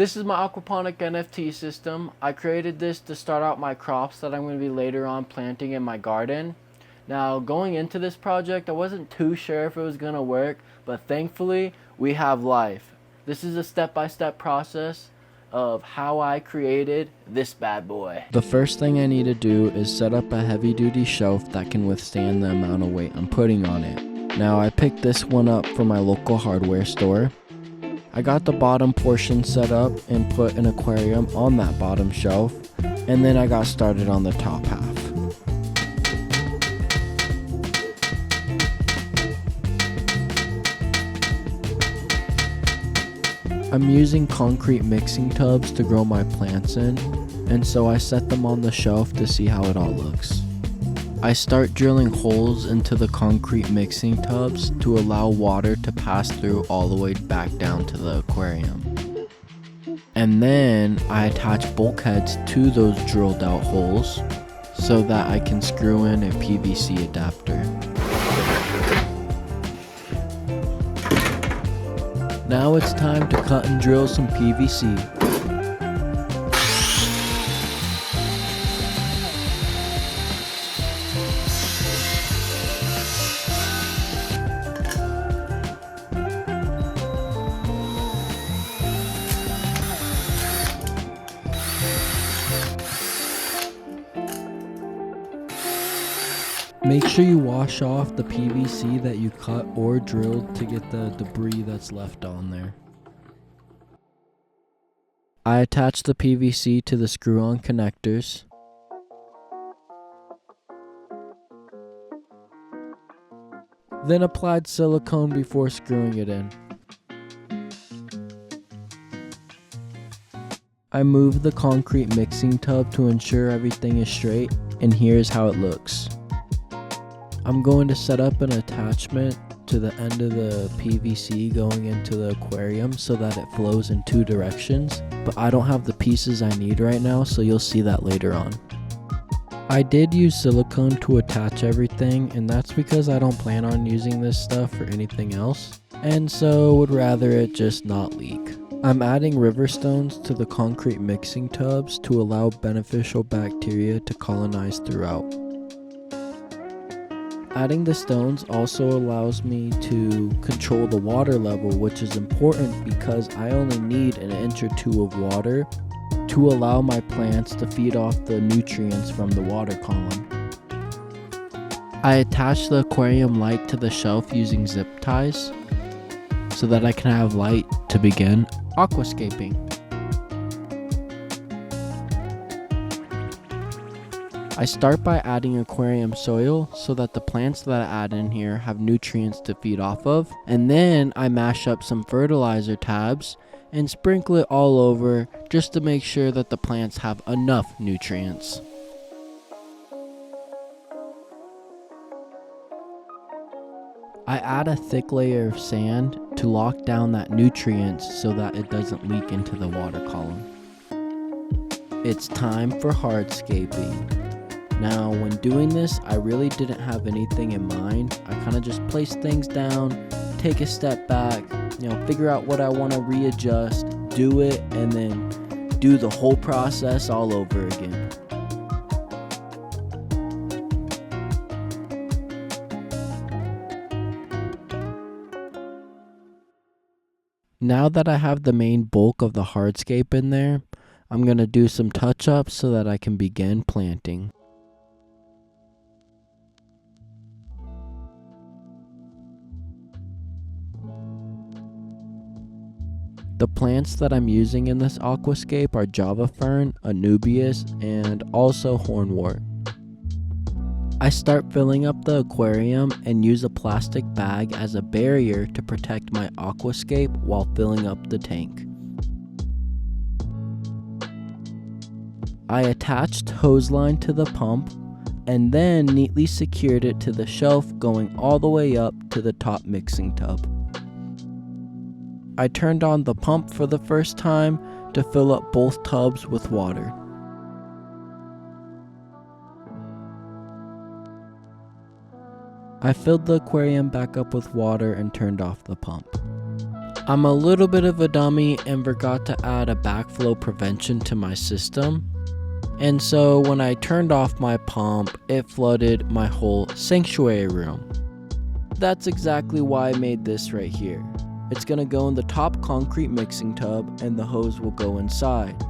This is my Aquaponic NFT system. I created this to start out my crops that I'm going to be later on planting in my garden. Now, going into this project, I wasn't too sure if it was going to work, but thankfully, we have life. This is a step-by-step process of how I created this bad boy. The first thing I need to do is set up a heavy-duty shelf that can withstand the amount of weight I'm putting on it. Now, I picked this one up from my local hardware store. I got the bottom portion set up and put an aquarium on that bottom shelf, and then I got started on the top half. I'm using concrete mixing tubs to grow my plants in, and so I set them on the shelf to see how it all looks. I start drilling holes into the concrete mixing tubs to allow water to pass through all the way back down to the aquarium. And then I attach bulkheads to those drilled out holes so that I can screw in a PVC adapter. Now it's time to cut and drill some PVC. Make sure you wash off the PVC that you cut or drilled to get the debris that's left on there. I attach the PVC to the screw-on connectors. Then applied silicone before screwing it in. I moved the concrete mixing tub to ensure everything is straight, and here's how it looks. I'm going to set up an attachment to the end of the PVC going into the aquarium so that it flows in two directions, but I don't have the pieces I need right now, so you'll see that later on. I did use silicone to attach everything, and that's because I don't plan on using this stuff for anything else, and so would rather it just not leak. I'm adding river stones to the concrete mixing tubs to allow beneficial bacteria to colonize throughout. Adding the stones also allows me to control the water level, which is important because I only need an inch or two of water to allow my plants to feed off the nutrients from the water column. I attach the aquarium light to the shelf using zip ties so that I can have light to begin aquascaping. I start by adding aquarium soil so that the plants that I add in here have nutrients to feed off of, and then I mash up some fertilizer tabs and sprinkle it all over just to make sure that the plants have enough nutrients. I add a thick layer of sand to lock down that nutrients so that it doesn't leak into the water column. It's time for hardscaping. Now, when doing this, I really didn't have anything in mind. I kind of just place things down, take a step back, figure out what I want to readjust, do it, and then do the whole process all over again. Now that I have the main bulk of the hardscape in there, I'm going to do some touch-ups so that I can begin planting. The plants that I'm using in this aquascape are Java Fern, Anubias, and also Hornwort. I start filling up the aquarium and use a plastic bag as a barrier to protect my aquascape while filling up the tank. I attached hose line to the pump and then neatly secured it to the shelf going all the way up to the top mixing tub. I turned on the pump for the first time to fill up both tubs with water. I filled the aquarium back up with water and turned off the pump. I'm a little bit of a dummy and forgot to add a backflow prevention to my system. And so when I turned off my pump, it flooded my whole sanctuary room. That's exactly why I made this right here. It's gonna go in the top concrete mixing tub and the hose will go inside.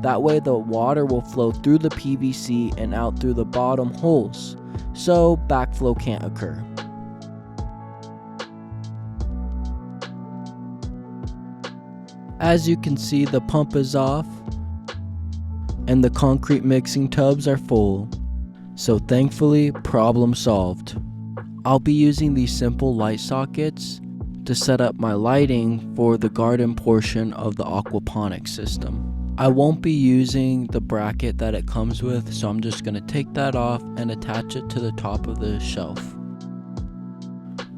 That way the water will flow through the PVC and out through the bottom holes, so backflow can't occur. As you can see, the pump is off and the concrete mixing tubs are full, so thankfully problem solved. I'll be using these simple light sockets to set up my lighting for the garden portion of the aquaponics system. I won't be using the bracket that it comes with, so I'm just going to take that off and attach it to the top of the shelf.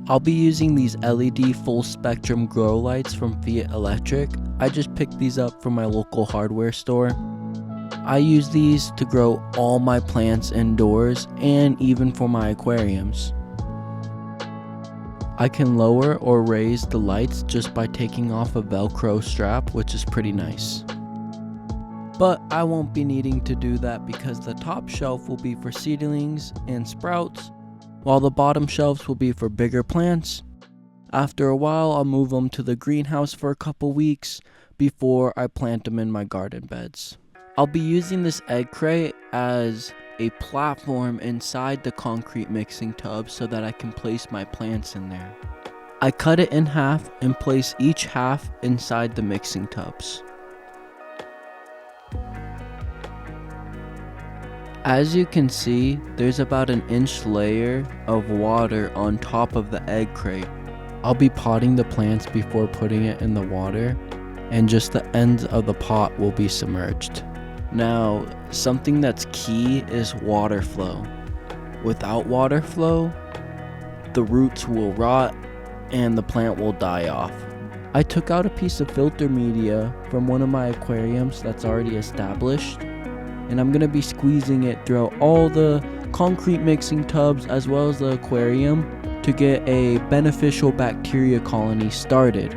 I'll be using these LED full spectrum grow lights from Feit Electric. I just picked these up from my local hardware store. I use these to grow all my plants indoors and even for my aquariums. I can lower or raise the lights just by taking off a Velcro strap, which is pretty nice. But I won't be needing to do that because the top shelf will be for seedlings and sprouts, while the bottom shelves will be for bigger plants. After a while, I'll move them to the greenhouse for a couple weeks before I plant them in my garden beds. I'll be using this egg crate as a platform inside the concrete mixing tub so that I can place my plants in there. I cut it in half and place each half inside the mixing tubs. As you can see, there's about an inch layer of water on top of the egg crate. I'll be potting the plants before putting it in the water, and just the ends of the pot will be submerged. Now, something that's key is water flow. Without water flow, the roots will rot and the plant will die off. I took out a piece of filter media from one of my aquariums that's already established, and I'm going to be squeezing it throughout all the concrete mixing tubs as well as the aquarium to get a beneficial bacteria colony started.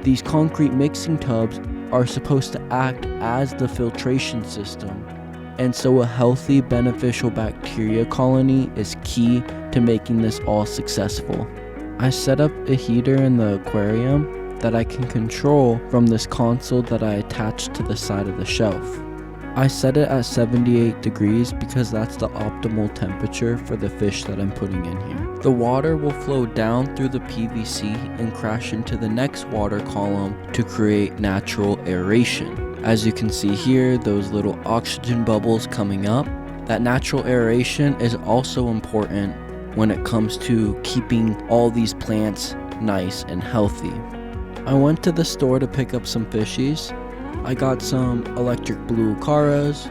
These concrete mixing tubs are supposed to act as the filtration system, and so a healthy beneficial bacteria colony is key to making this all successful. I set up a heater in the aquarium that I can control from this console that I attached to the side of the shelf. I set it at 78 degrees because that's the optimal temperature for the fish that I'm putting in here. The water will flow down through the PVC and crash into the next water column to create natural aeration. As you can see here, those little oxygen bubbles coming up. That natural aeration is also important when it comes to keeping all these plants nice and healthy. I went to the store to pick up some fishies. I got some electric blue caras,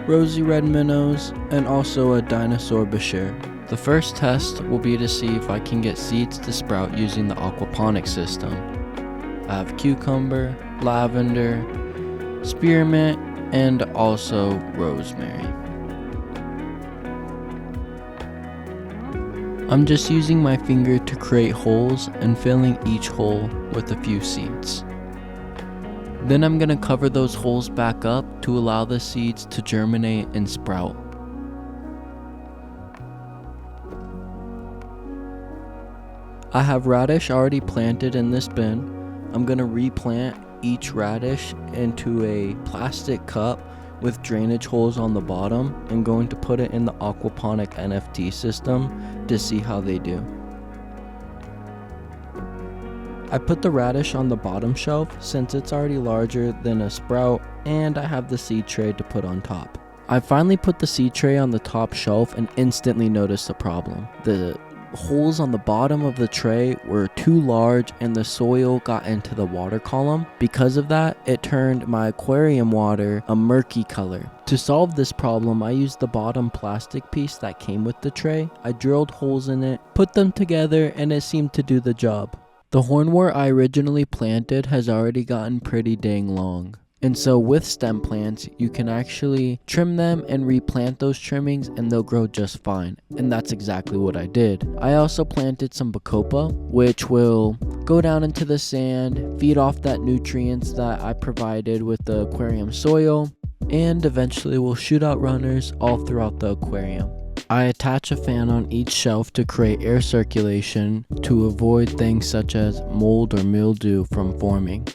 rosy red minnows, and also a dinosaur bashir. The first test will be to see if I can get seeds to sprout using the aquaponics system. I have cucumber, lavender, spearmint, and also rosemary. I'm just using my finger to create holes and filling each hole with a few seeds. Then I'm going to cover those holes back up to allow the seeds to germinate and sprout. I have radish already planted in this bin. I'm going to replant each radish into a plastic cup with drainage holes on the bottom and going to put it in the Aquaponic NFT system to see how they do. I put the radish on the bottom shelf since it's already larger than a sprout, and I have the seed tray to put on top. I finally put the seed tray on the top shelf and instantly noticed a problem. The holes on the bottom of the tray were too large and the soil got into the water column. Because of that, it turned my aquarium water a murky color. To solve this problem, I used the bottom plastic piece that came with the tray. I drilled holes in it, put them together, and it seemed to do the job. The hornwort I originally planted has already gotten pretty dang long. And so with stem plants, you can actually trim them and replant those trimmings and they'll grow just fine. And that's exactly what I did. I also planted some bacopa, which will go down into the sand, feed off that nutrients that I provided with the aquarium soil, and eventually will shoot out runners all throughout the aquarium. I attach a fan on each shelf to create air circulation to avoid things such as mold or mildew from forming.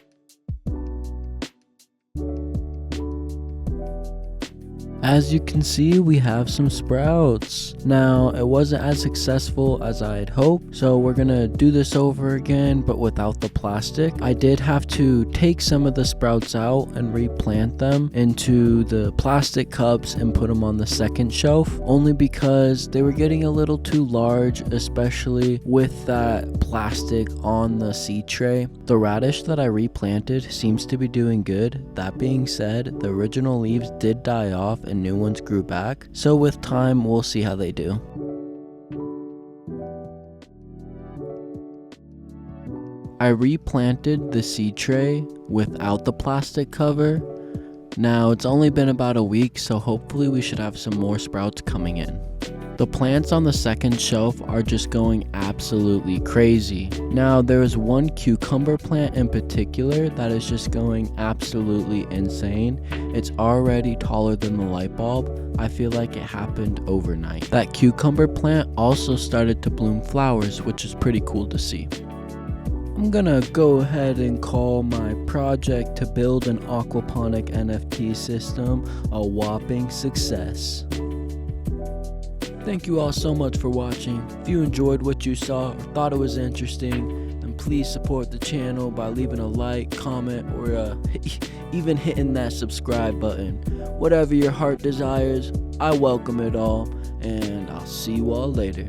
As you can see, we have some sprouts. Now, it wasn't as successful as I had hoped, so we're gonna do this over again, but without the plastic. I did have to take some of the sprouts out and replant them into the plastic cups and put them on the second shelf, only because they were getting a little too large, especially with that plastic on the seed tray. The radish that I replanted seems to be doing good. That being said, the original leaves did die off and new ones grew back, so with time we'll see how they do. I replanted the seed tray without the plastic cover. Now it's only been about a week, so hopefully we should have some more sprouts coming in. The plants on the second shelf are just going absolutely crazy. Now there is one cucumber plant in particular that is just going absolutely insane. It's already taller than the light bulb. I feel like it happened overnight. That cucumber plant also started to bloom flowers, which is pretty cool to see. I'm gonna go ahead and call my project to build an aquaponic NFT system a whopping success. Thank you all so much for watching. If you enjoyed what you saw or thought it was interesting, then please support the channel by leaving a like, comment, or even hitting that subscribe button. Whatever your heart desires, I welcome it all, and I'll see you all later.